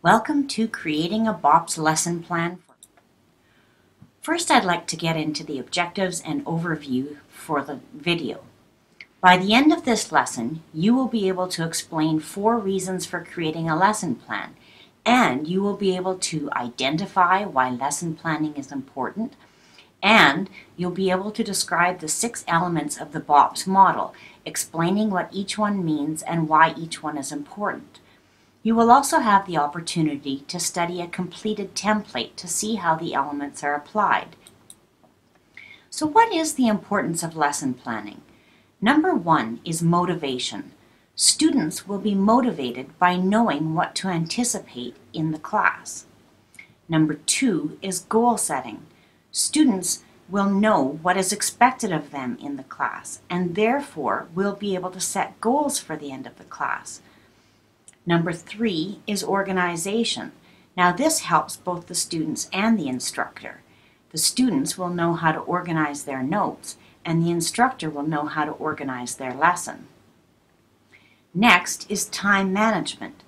Welcome to creating a BOPPS lesson plan. First, I'd like to get into the objectives and overview for the video. By the end of this lesson, you will be able to explain 4 reasons for creating a lesson plan, and you will be able to identify why lesson planning is important, and you'll be able to describe the 6 elements of the BOPPS model, explaining what each one means and why each one is important. You will also have the opportunity to study a completed template to see how the elements are applied. So what is the importance of lesson planning? Number 1 is motivation. Students will be motivated by knowing what to anticipate in the class. Number 2 is goal setting. Students will know what is expected of them in the class and therefore will be able to set goals for the end of the class. Number 3 is organization. Now this helps both the students and the instructor. The students will know how to organize their notes and the instructor will know how to organize their lesson. Next is time management.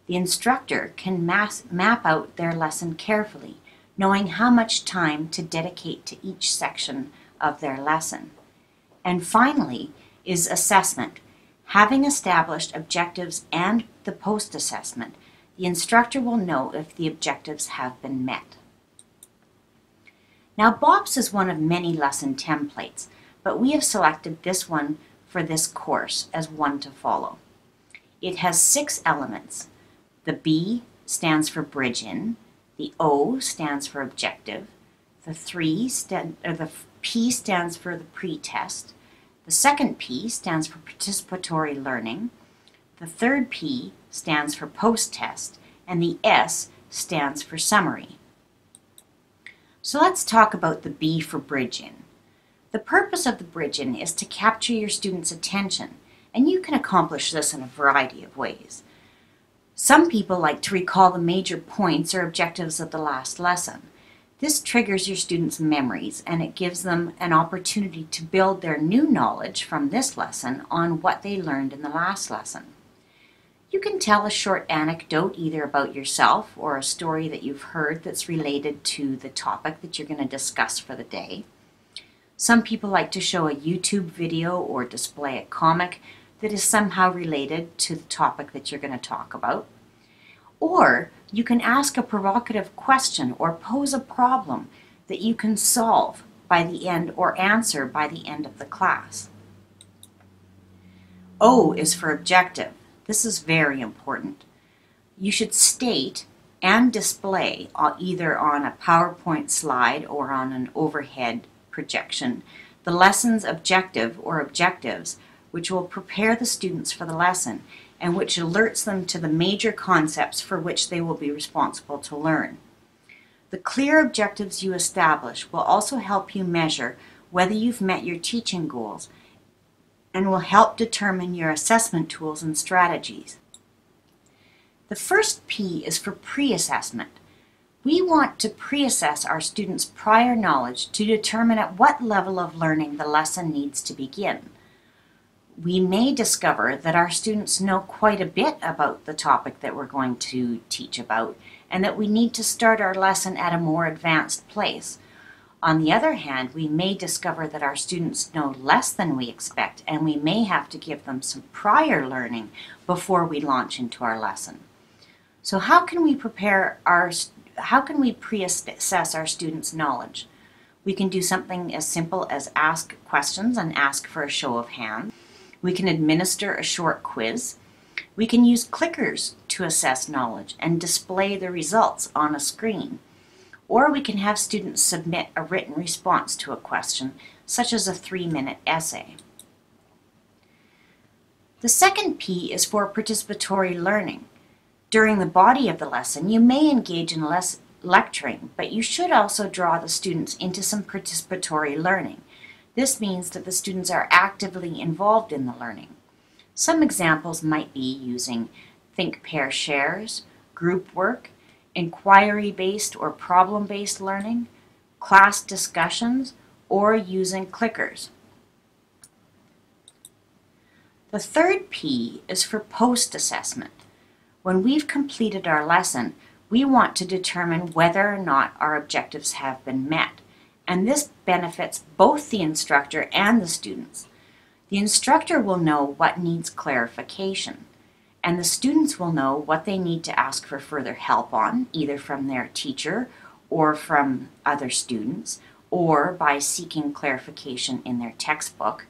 The instructor can map out their lesson carefully, knowing how much time to dedicate to each section of their lesson. And finally is assessment. Having established objectives and the post-assessment, the instructor will know if the objectives have been met. Now, BOPPS is one of many lesson templates, but we have selected this one for this course as one to follow. It has 6 elements. The B stands for bridge in, the O stands for objective, the P stands for the pre-test, the second P stands for participatory learning, the third P stands for post-test, and the S stands for summary. So let's talk about the B for bridge-in. The purpose of the bridge-in is to capture your students' attention, and you can accomplish this in a variety of ways. Some people like to recall the major points or objectives of the last lesson. This triggers your students' memories and it gives them an opportunity to build their new knowledge from this lesson on what they learned in the last lesson. You can tell a short anecdote either about yourself or a story that you've heard that's related to the topic that you're going to discuss for the day. Some people like to show a YouTube video or display a comic that is somehow related to the topic that you're going to talk about. Or you can ask a provocative question or pose a problem that you can solve by the end or answer by the end of the class. O is for objective. This is very important. You should state and display either on a PowerPoint slide or on an overhead projection the lesson's objective or objectives, which will prepare the students for the lesson and which alerts them to the major concepts for which they will be responsible to learn. The clear objectives you establish will also help you measure whether you've met your teaching goals and will help determine your assessment tools and strategies. The first P is for pre-assessment. We want to pre-assess our students' prior knowledge to determine at what level of learning the lesson needs to begin. We may discover that our students know quite a bit about the topic that we're going to teach about and that we need to start our lesson at a more advanced place. On the other hand, we may discover that our students know less than we expect and we may have to give them some prior learning before we launch into our lesson. So how can we pre-assess our students' knowledge? We can do something as simple as ask questions and ask for a show of hands. We can administer a short quiz. We can use clickers to assess knowledge and display the results on a screen. Or we can have students submit a written response to a question, such as a 3-minute essay. The second P is for participatory learning. During the body of the lesson, you may engage in lecturing, but you should also draw the students into some participatory learning. This means that the students are actively involved in the learning. Some examples might be using think, pair, shares, group work, inquiry-based or problem-based learning, class discussions, or using clickers. The third P is for post-assessment. When we've completed our lesson, we want to determine whether or not our objectives have been met, and this benefits both the instructor and the students. The instructor will know what needs clarification, and the students will know what they need to ask for further help on, either from their teacher or from other students, or by seeking clarification in their textbook.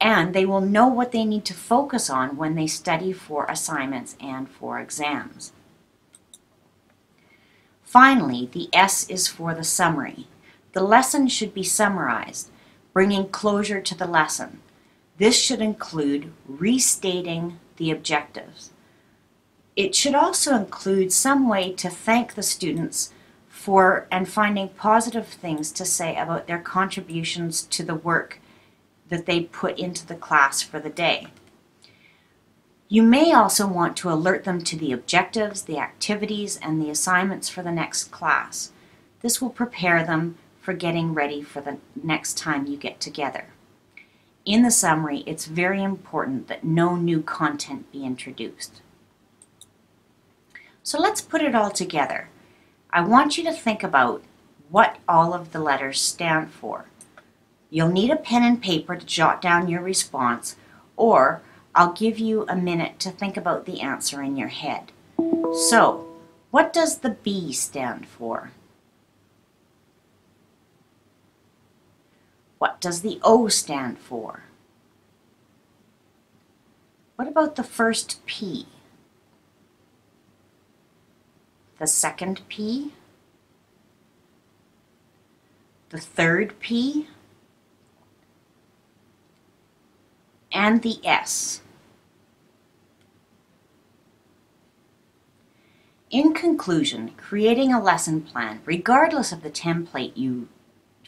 And they will know what they need to focus on when they study for assignments and for exams. Finally, the S is for the summary. The lesson should be summarized, bringing closure to the lesson. This should include restating the objectives. It should also include some way to thank the students for and finding positive things to say about their contributions to the work that they put into the class for the day. You may also want to alert them to the objectives, the activities, and the assignments for the next class. This will prepare them for getting ready for the next time you get together. In the summary, it's very important that no new content be introduced. So let's put it all together. I want you to think about what all of the letters stand for. You'll need a pen and paper to jot down your response, or I'll give you a minute to think about the answer in your head. So, what does the B stand for? What does the O stand for? What about the first P? The second P? The third P? And the S. In conclusion, creating a lesson plan, regardless of the template you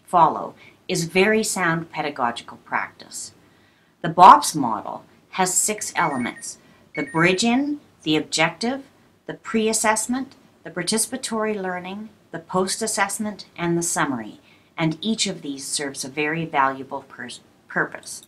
follow, is very sound pedagogical practice. The BOPPS model has 6 elements: the bridge-in, the objective, the pre-assessment, the participatory learning, the post-assessment, and the summary, and each of these serves a very valuable purpose.